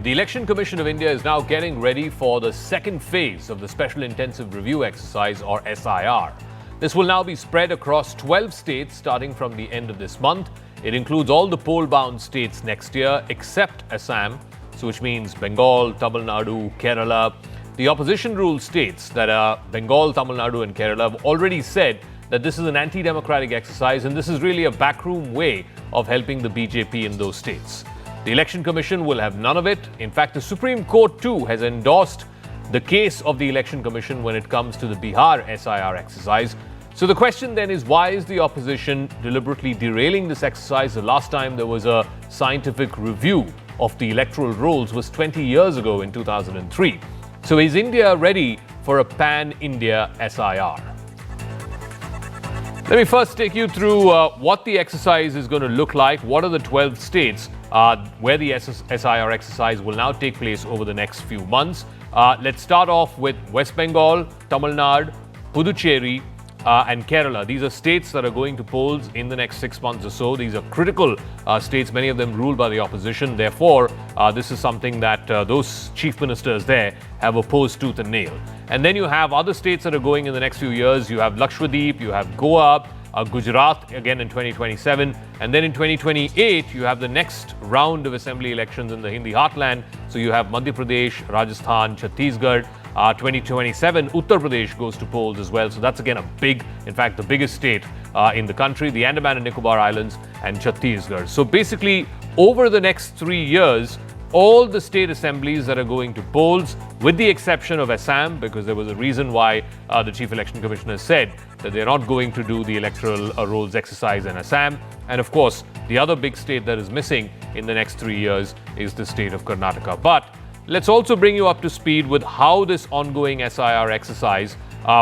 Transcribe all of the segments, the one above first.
The Election Commission of India is now getting ready for the second phase of the Special Intensive Review Exercise, or SIR. This will now be spread across 12 states starting from the end of this month. It includes all the poll-bound states next year except Assam, so which means Bengal, Tamil Nadu, Kerala. The opposition-ruled states that are Bengal, Tamil Nadu and Kerala have already said that this is an anti-democratic exercise and this is really a backroom way of helping the BJP in those states. The Election Commission will have none of it. In fact, the Supreme Court too has endorsed the case of the Election Commission when it comes to the Bihar SIR exercise. So the question then is, why is the opposition deliberately derailing this exercise? The last time there was a scientific review of the electoral rolls was 20 years ago in 2003. So is India ready for a pan-India SIR? Let me first take you through what the exercise is going to look like. What are the 12 states where the SIR exercise will now take place over the next few months? Let's start off with West Bengal, Tamil Nadu, Puducherry, and Kerala. These are states that are going to polls in the next 6 months or so. These are critical states, many of them ruled by the opposition. Therefore, this is something that those chief ministers there have opposed tooth and nail. And then you have other states that are going in the next few years. You have Lakshadweep, you have Goa, Gujarat again in 2027. And then in 2028, you have the next round of assembly elections in the Hindi heartland. So you have Madhya Pradesh, Rajasthan, Chhattisgarh. 2027, Uttar Pradesh goes to polls as well. So that's again a big, in fact, the biggest state in the country, the Andaman and Nicobar Islands and Chhattisgarh. So basically, over the next 3 years, all the state assemblies that are going to polls, with the exception of Assam, because there was a reason why the Chief Election Commissioner said that they're not going to do the electoral rolls exercise in Assam. And of course, the other big state that is missing in the next 3 years is the state of Karnataka. But let's also bring you up to speed with how this ongoing SIR exercise,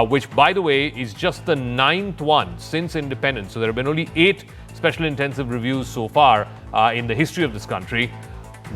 which, by the way, is just the 9th one since independence. So there have been only 8 special intensive reviews so far in the history of this country.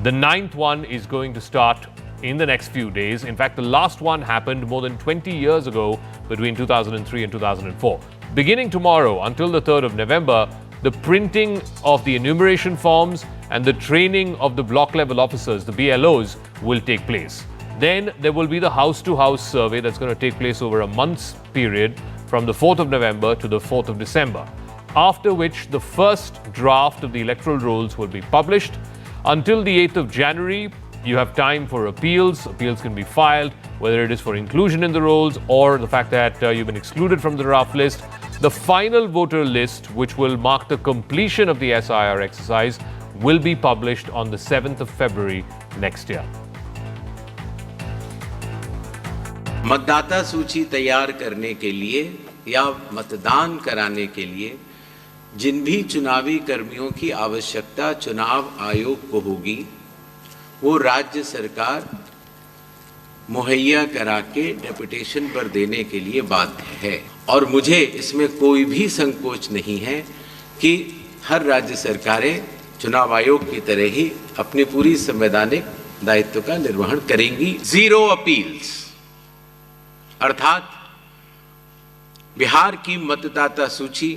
The 9th one is going to start in the next few days. In fact, the last one happened more than 20 years ago between 2003 and 2004. Beginning tomorrow until the 3rd of November, the printing of the enumeration forms and the training of the block level officers, the BLOs, will take place. Then there will be the house-to-house survey that's going to take place over a month's period from the 4th of November to the 4th of December, after which the first draft of the electoral rolls will be published. Until the 8th of January, you have time for appeals. Appeals can be filed, whether it is for inclusion in the rolls or the fact that you've been excluded from the draft list. The final voter list, which will mark the completion of the SIR exercise, will be published on the 7th of February next year. मतदाता सूची तैयार करने के लिए या मतदान कराने के लिए जिन भी चुनावी कर्मियों की आवश्यकता चुनाव आयोग को होगी, वो राज्य सरकार मुहैया करा के डेपुटेशन पर देने के लिए बाध्य है। और मुझे इसमें कोई भी संकोच नहीं है कि हर राज्य सरकारें चुनाव आयोग की तरह ही अपनी पूरी संवैधानिक दायित्व का निर्वहन करेंगी। 0 अपील्स, अर्थात बिहार की मतदाता सूची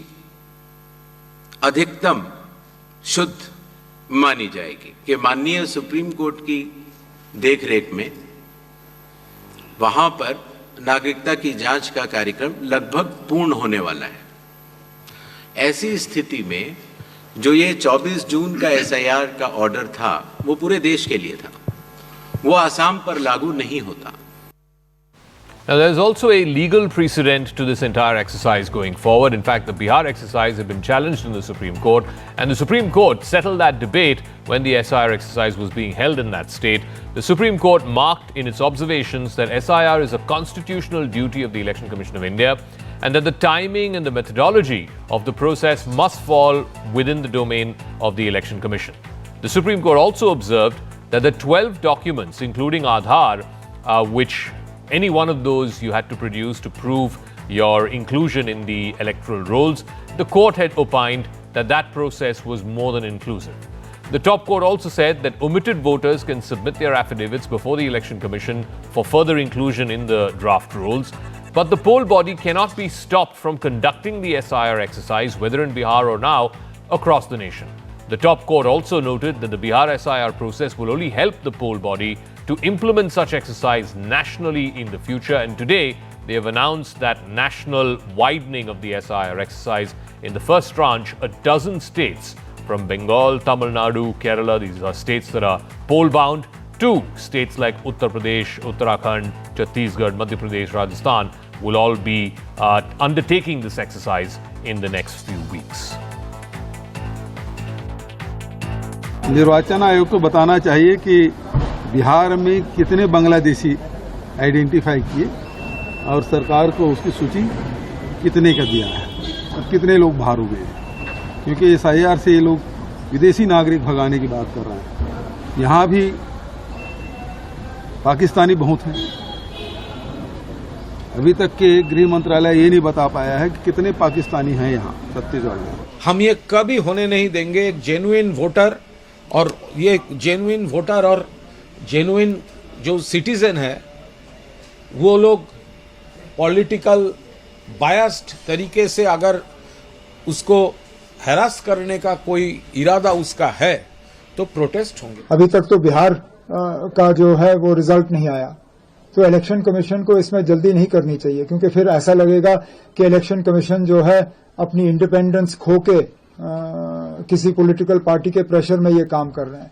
अधिकतम शुद्ध मानी जाएगी कि माननीय सुप्रीम कोर्ट की देखरेख में वहां पर नागरिकता की जांच का कार्यक्रम लगभग पूर्ण होने वाला है। ऐसी स्थिति में जो ये 24 जून का SIR का ऑर्डर था, वो पूरे देश के लिए था, वो असम पर लागू नहीं होता। Now, there's also a legal precedent to this entire exercise going forward. In fact, the Bihar exercise had been challenged in the Supreme Court, and the Supreme Court settled that debate when the SIR exercise was being held in that state. The Supreme Court marked in its observations that SIR is a constitutional duty of the Election Commission of India, and that the timing and the methodology of the process must fall within the domain of the Election Commission. The Supreme Court also observed that the 12 documents, including Aadhaar, which any one of those you had to produce to prove your inclusion in the electoral rolls, the court had opined that that process was more than inclusive. The top court also said that omitted voters can submit their affidavits before the Election Commission for further inclusion in the draft rolls, but the poll body cannot be stopped from conducting the SIR exercise, whether in Bihar or now, across the nation. The top court also noted that the Bihar SIR process will only help the poll body to implement such exercise nationally in the future. And today, they have announced that national widening of the SIR exercise in the first tranche. A dozen states from Bengal, Tamil Nadu, Kerala, these are states that are poll-bound, to states like Uttar Pradesh, Uttarakhand, Chhattisgarh, Madhya Pradesh, Rajasthan will all be undertaking this exercise in the next few weeks. निर्वाचन आयोग को बताना चाहिए कि बिहार में कितने Bangladeshi identify किए और सरकार को उसकी सूची कितने का दिया है और कितने लोग बाहर हो गए, क्योंकि एसआईआर से ये लोग विदेशी नागरिक भगाने की बात कर रहे हैं। यहाँ भी पाकिस्तानी बहुत हैं। अभी तक के गृह मंत्रालय ये नहीं बता पाया है कि कितने पाकिस्तानी हैं यहाँ छत्तीसगढ़ में। हम ये कभी होने नहीं देंगे। जेन्युइन वोटर और ये जेन्युइन वोटर और जेन्युइन जो सिटीजन है वो लोग पॉलिटिकल बायस्ड तरीके से अगर उसको हैरास करने का कोई इरादा उसका है तो प्रोटेस्ट होंगे। अभी तक तो बिहार का जो है वो रिजल्ट नहीं आया, तो इलेक्शन कमीशन को इसमें जल्दी नहीं करनी चाहिए, क्योंकि फिर ऐसा लगेगा कि इलेक्शन कमीशन जो है अपनी इंडिपेंडेंस खो के किसी पॉलिटिकल पार्टी के प्रेशर में ये काम कर रहे हैं।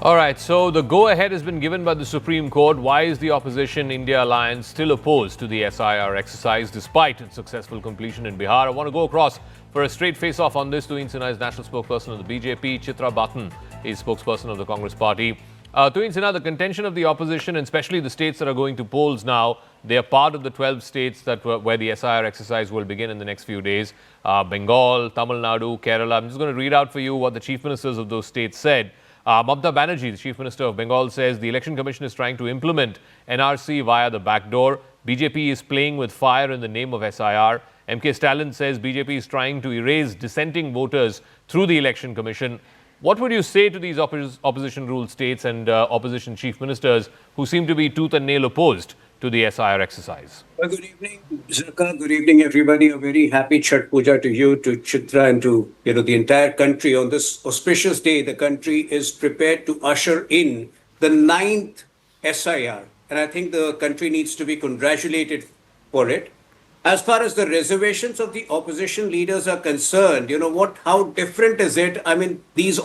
All right, so the go-ahead has been given by the Supreme Court. Why is the opposition India Alliance still opposed to the SIR exercise despite its successful completion in Bihar? I want to go across for a straight face-off on this to Sinha is national spokesperson of the BJP. Chitra Batan is spokesperson of the Congress Party. Tuin Sinha, the contention of the opposition, and especially the states that are going to polls now, they are part of the 12 states that where the SIR exercise will begin in the next few days. Bengal, Tamil Nadu, Kerala. I'm just going to read out for you what the chief ministers of those states said. Mamata Banerjee, the Chief Minister of Bengal, says the Election Commission is trying to implement NRC via the back door. BJP is playing with fire in the name of SIR. MK Stalin says BJP is trying to erase dissenting voters through the Election Commission. What would you say to these opposition-ruled states and opposition chief ministers who seem to be tooth and nail opposed to the SIR exercise? Well, good evening, Zakka. Good evening, everybody. A very happy Chhat Puja to you, to Chitra, and to the entire country. On this auspicious day, the country is prepared to usher in the 9th SIR, and I think the country needs to be congratulated for it. As far as the reservations of the opposition leaders are concerned, how different is it? I mean, these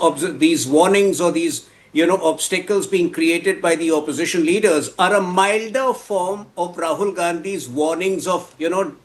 warnings or these obstacles being created by the opposition leaders are a milder form of Rahul Gandhi's warnings of,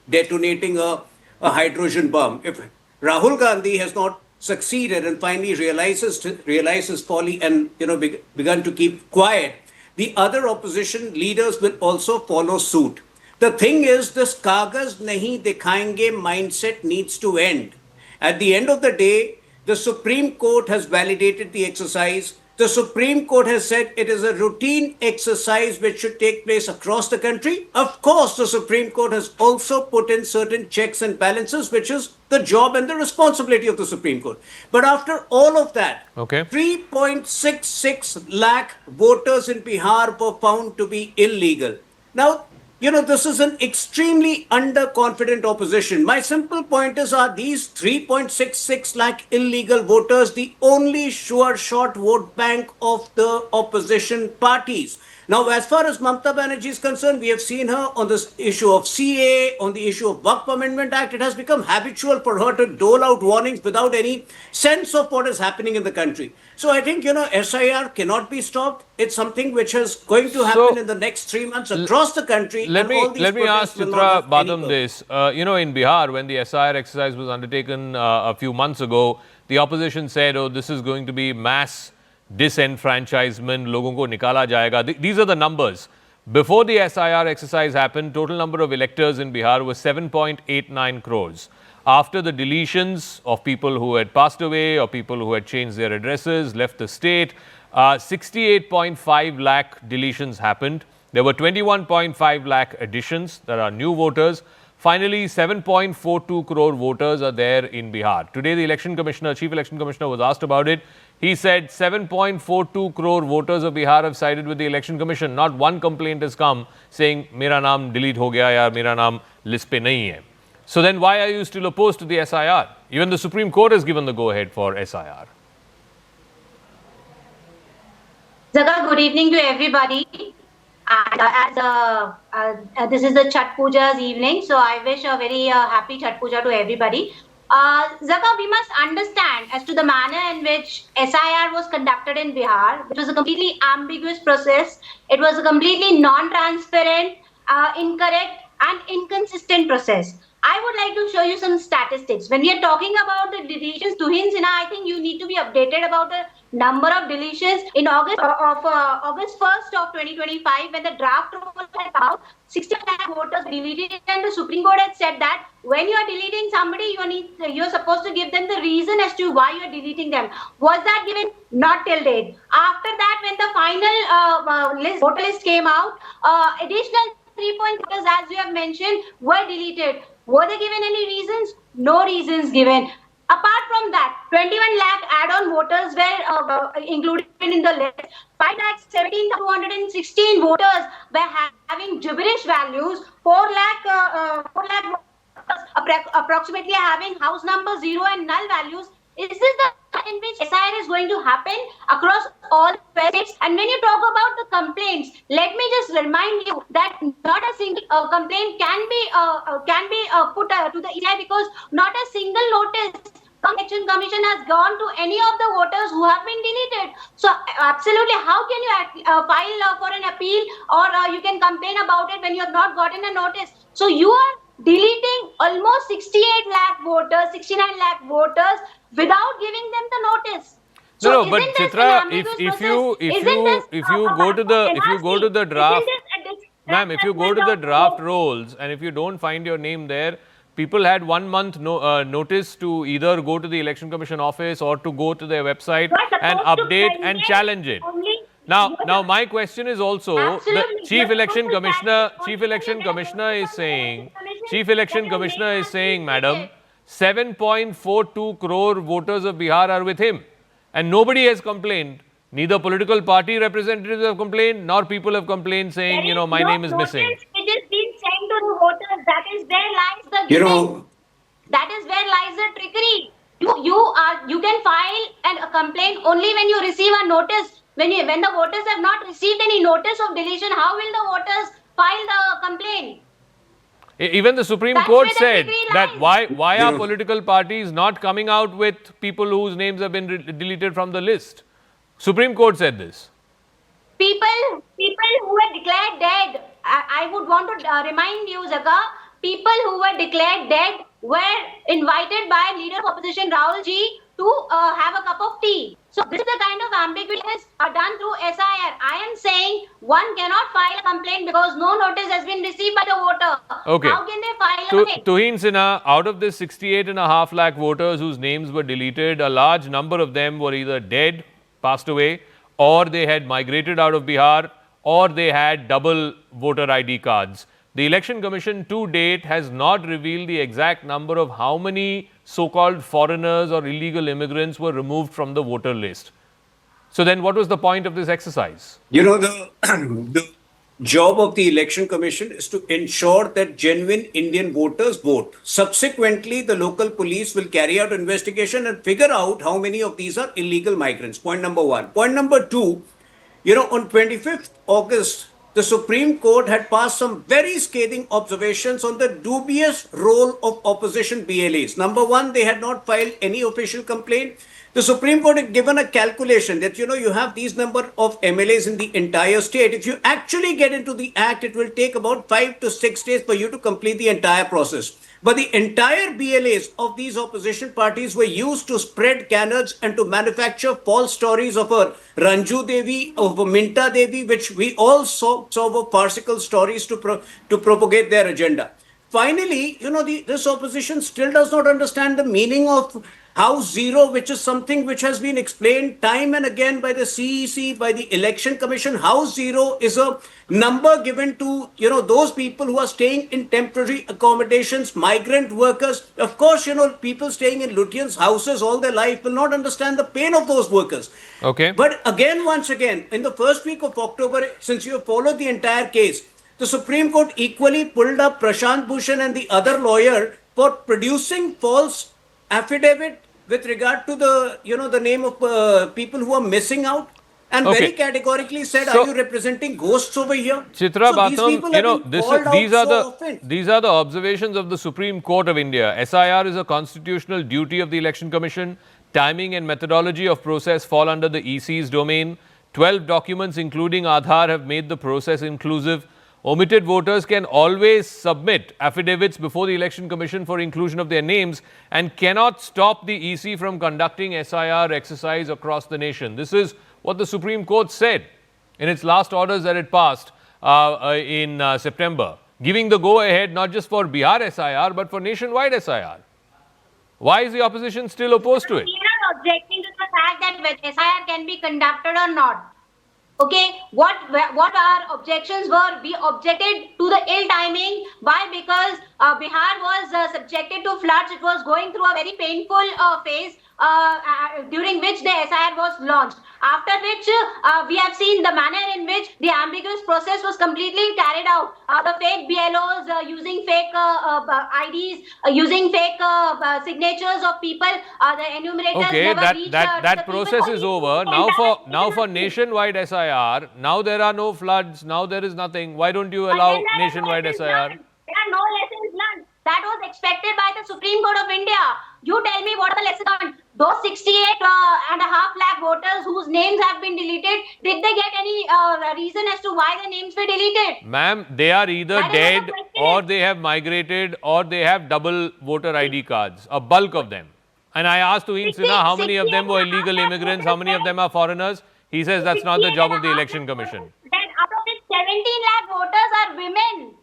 detonating a hydrogen bomb. If Rahul Gandhi has not succeeded and finally realizes his folly and, begun to keep quiet, the other opposition leaders will also follow suit. The thing is, this kagaz nahi dikhayenge mindset needs to end. At the end of the day, the Supreme Court has validated the exercise. The Supreme Court has said it is a routine exercise which should take place across the country. Of course, the Supreme Court has also put in certain checks and balances, which is the job and the responsibility of the Supreme Court. But after all of that, 3.66 lakh voters in Bihar were found to be illegal. Now, this is an extremely underconfident opposition. My simple point is, are these 3.66 lakh illegal voters the only sure shot vote bank of the opposition parties? Now, as far as Mamata Banerjee is concerned, we have seen her on this issue of CA, on the issue of Waqf Amendment Act. It has become habitual for her to dole out warnings without any sense of what is happening in the country. So I think, SIR cannot be stopped. It's something which is going to happen in the next 3 months across the country. Let me ask Chitra Badam this. In Bihar, when the SIR exercise was undertaken a few months ago, the opposition said, this is going to be mass disenfranchisement, logon ko nikala jayega. These are the numbers. Before the SIR exercise happened, total number of electors in Bihar was 7.89 crores. After the deletions of people who had passed away or people who had changed their addresses, left the state, 68.5 lakh deletions happened. There were 21.5 lakh additions that are new voters. Finally, 7.42 crore voters are there in Bihar. Today, the Chief Election Commissioner was asked about it. He said 7.42 crore voters of Bihar have sided with the Election Commission. Not one complaint has come saying, Mera naam delete ho gaya ya Mera naam list pe nahi hai. So then why are you still opposed to the SIR? Even the Supreme Court has given the go-ahead for SIR. Zakka, good evening to everybody. And this is the Chhat Puja's evening, so I wish a very happy Chhat Puja to everybody. Zakka, we must understand as to the manner in which SIR was conducted in Bihar, which was a completely ambiguous process. It was a completely non-transparent, incorrect and inconsistent process. I would like to show you some statistics. When we are talking about the deletions, Tuhin Sinha, I think you need to be updated about the number of deletions in August 1st of 2025, when the draft rule had come out. 60 lakh voters deleted, and the Supreme Court had said that when you are deleting somebody, you're supposed to give them the reason as to why you are deleting them. Was that given? Not till date. After that, when the final voter list came out, additional 3 point voters, as you have mentioned, were deleted. Were they given any reasons? No reasons given. Apart from that, 21 lakh add-on voters were included in the list. 5,17,216 voters were having gibberish values. 4 lakh voters approximately having house number 0 and null values. Is this the in which SIR is going to happen across all states? And when you talk about the complaints, let me just remind you that not a single complaint can be put to the ECI, because not a single notice Election Commission has gone to any of the voters who have been deleted. So absolutely, how can you file for an appeal, or you can complain about it when you have not gotten a notice? So you are deleting almost 68 lakh voters, 69 lakh voters without giving them the notice. So no, but Chitra, if you go to the draft, ma'am, if you go to the draft rolls and if you don't find your name there, people had 1 month notice to either go to the Election Commission office or to go to their website and update and challenge it. Now my question is also, the Chief Election Commissioner is saying, madam, 7.42 crore voters of Bihar are with him, and nobody has complained. Neither political party representatives have complained, nor people have complained saying, my name is missing. It is being sent to the voters. That is where lies the gimmick. That is where lies the trickery. You can file a complaint only when you receive a notice. When the voters have not received any notice of deletion, how will the voters file the complaint? Even the Supreme Court said that why are political parties not coming out with people whose names have been deleted from the list? Supreme Court said this. People who were declared dead, I would want to remind you, Zakka, people who were declared dead were invited by leader of opposition Rahul Ji to have a cup of tea. So this is the kind of ambiguity that is done through SIR. I am saying one cannot file a complaint because no notice has been received by the voter. Okay. How can they file a complaint? Tuhin Sinha, out of this 68.5 lakh voters whose names were deleted, a large number of them were either dead, passed away, or they had migrated out of Bihar, or they had double voter ID cards. The Election Commission to date has not revealed the exact number of how many so-called foreigners or illegal immigrants were removed from the voter list. So then what was the point of this exercise? The job of the Election Commission is to ensure that genuine Indian voters vote. Subsequently, the local police will carry out investigation and figure out how many of these are illegal migrants. Point number one. Point number two, on 25th August, the Supreme Court had passed some very scathing observations on the dubious role of opposition BLAs. Number one, they had not filed any official complaint. The Supreme Court had given a calculation that, you have these number of MLAs in the entire state. If you actually get into the act, it will take about 5 to 6 days for you to complete the entire process. But the entire BLAs of these opposition parties were used to spread canards and to manufacture false stories of a Ranju Devi, of a Minta Devi, which we all saw were farcical stories to propagate their agenda. Finally, this opposition still does not understand the meaning of House Zero, which is something which has been explained time and again by the CEC, by the Election Commission. House Zero is a number given to, those people who are staying in temporary accommodations, migrant workers. Of course, people staying in Lutyens' houses all their life will not understand the pain of those workers. Okay. But once again, in the first week of October, since you have followed the entire case, the Supreme Court equally pulled up Prashant Bhushan and the other lawyer for producing false affidavit with regard to the, the name of people who are missing out, and Okay. very categorically said, So- are you representing ghosts over here? Chitra So these Batham, people have been called out these are the observations of the Supreme Court of India. SIR is a constitutional duty of the Election Commission. Timing and methodology of process fall under the EC's domain. 12 documents, including Aadhaar, have made the process inclusive. Omitted voters can always submit affidavits before the Election Commission for inclusion of their names and cannot stop the EC from conducting SIR exercise across the nation. This is what the Supreme Court said in its last orders that it passed in September, giving the go-ahead not just for Bihar SIR but for nationwide SIR. Why is the opposition still opposed to it? We are objecting to the fact that whether SIR can be conducted or not. Okay, what our objections were, we objected to the ill timing. Why? Because Bihar was subjected to floods. It was going through a very painful phase during which the SIR was launched. After which we have seen the manner in which the ambiguous process was completely carried out. The fake BLOs using fake IDs, using fake signatures of people. The enumerators Okay, never reached that the process people. is over. Now for nationwide SIR, now there are no floods, now there is nothing. Why don't you allow Again, there are nationwide lessons SIR? learned. There are no lessons learned. That was expected by the Supreme Court of India. You tell me what are the lessons learned. Those 68.5 lakh voters whose names have been deleted, did they get any reason as to why the names were deleted? Ma'am, they are either That is dead the question. or they have migrated or they have double voter ID cards, a bulk of them. And I asked Tuhin Sinha how many of them were illegal immigrants, how many of them are foreigners. He says that's not the job of the Election Commission. Then out of this 17 lakh voters are women.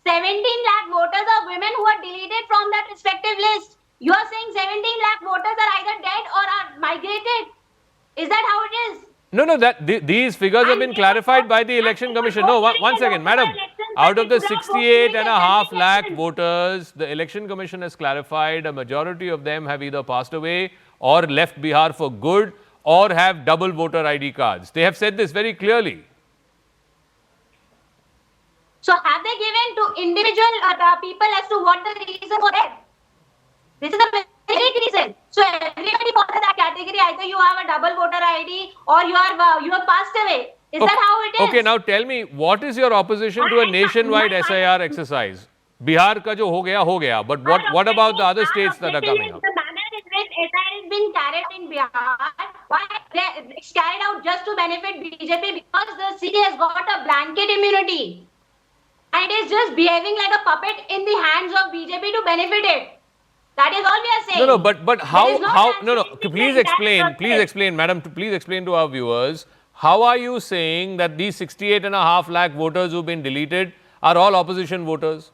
17 lakh voters are women who are deleted from that respective list. You are saying 17 lakh voters are either dead or are migrated. Is that how it is? No, these figures have been clarified by the Election Commission. No, one second, madam. Out of the 68.5 lakh voters, the Election Commission has clarified a majority of them have either passed away or left Bihar for good or have double voter ID cards. They have said this very clearly. So have they given to individual people as to what the reason for that? This is a very reason. So everybody falls in that category. Either you have a double voter ID or you have passed away. Is that how it is? Okay, now tell me, what is your opposition to a nationwide SIR exercise? Bihar ka jo ho gaya. But what about the other states that are coming up? The manner in which SIR is being carried in Bihar, why it's carried out just to benefit BJP because the city has got a blanket immunity. And it is just behaving like a puppet in the hands of BJP to benefit it. That is all we are saying. No, but how, please process. explain, madam, please explain to our viewers, how are you saying that these 68.5 lakh voters who've been deleted are all opposition voters?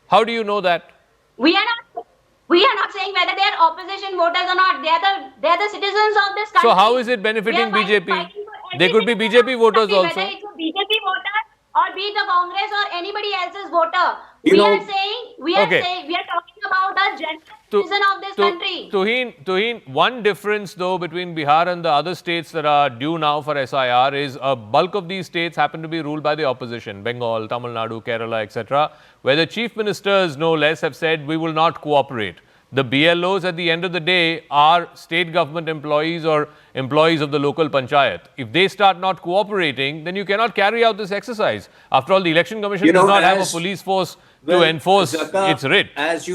How do you know that? We are not saying whether they are opposition voters or not. They are the citizens of this country. So how is it benefiting We are BJP? fighting for They could be every citizen BJP of voters the country, also. Whether it's a BJP voter or be it the Congress or anybody else's voter. You We know- are talking about the general citizen of this country. Tuhin, one difference though between Bihar and the other states that are due now for SIR is a bulk of these states happen to be ruled by the opposition, Bengal, Tamil Nadu, Kerala, etc., where the chief ministers no less have said we will not cooperate. The BLOs at the end of the day are state government employees or employees of the local panchayat. If they start not cooperating, then you cannot carry out this exercise. After all, the Election Commission does not have a police force to enforce Zakka, its writ. As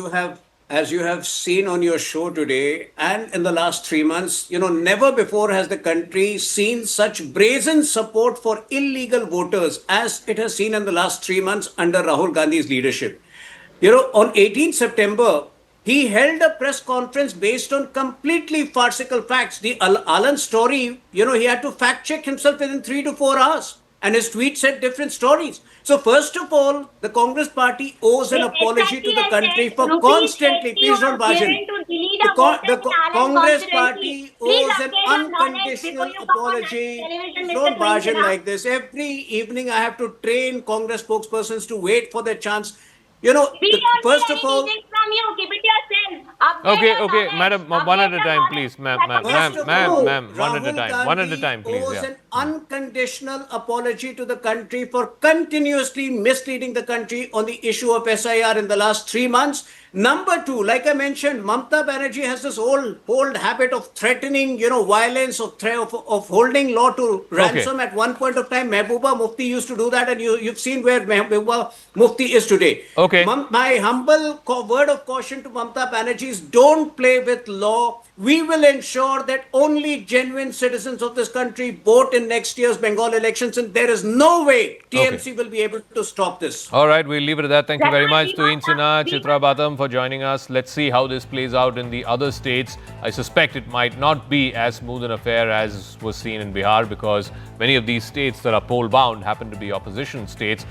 you have seen on your show today and in the last 3 months, never before has the country seen such brazen support for illegal voters as it has seen in the last 3 months under Rahul Gandhi's leadership. On 18 September, he held a press conference based on completely farcical facts. The Alan story, he had to fact check himself within 3 to 4 hours. And his tweet said different stories. So first of all, the Congress party owes an apology to the country for constantly, please don't barge in. The Congress party owes an unconditional apology. Don't barge in like this. Every evening I have to train Congress spokespersons to wait for their chance. First of all, from you. Keep it yourself. Upgrade Okay, your okay, knowledge. madam, one Upgrade at a your time, knowledge. please, ma'am, That's ma'am, what ma'am, you ma'am, do. ma'am, one at a time, one at a time, please, owes yeah. an unconditional apology to the country for continuously misleading the country on the issue of SIR in the last 3 months. Number two, like I mentioned, Mamata Banerjee has this old habit of threatening, violence, of holding law to ransom. At one point of time, Mehbooba Mufti used to do that, and you've seen where Mehbooba Mufti is today. Okay. My humble word of caution to Mamata Banerjee is don't play with law. We will ensure that only genuine citizens of this country vote in next year's Bengal elections, and there is no way TMC will be able to stop this. All right, we'll leave it at that. Thank you very much to We Sinha, must- Chitra Batam for joining us. Let's see how this plays out in the other states. I suspect it might not be as smooth an affair as was seen in Bihar because many of these states that are poll bound happen to be opposition states.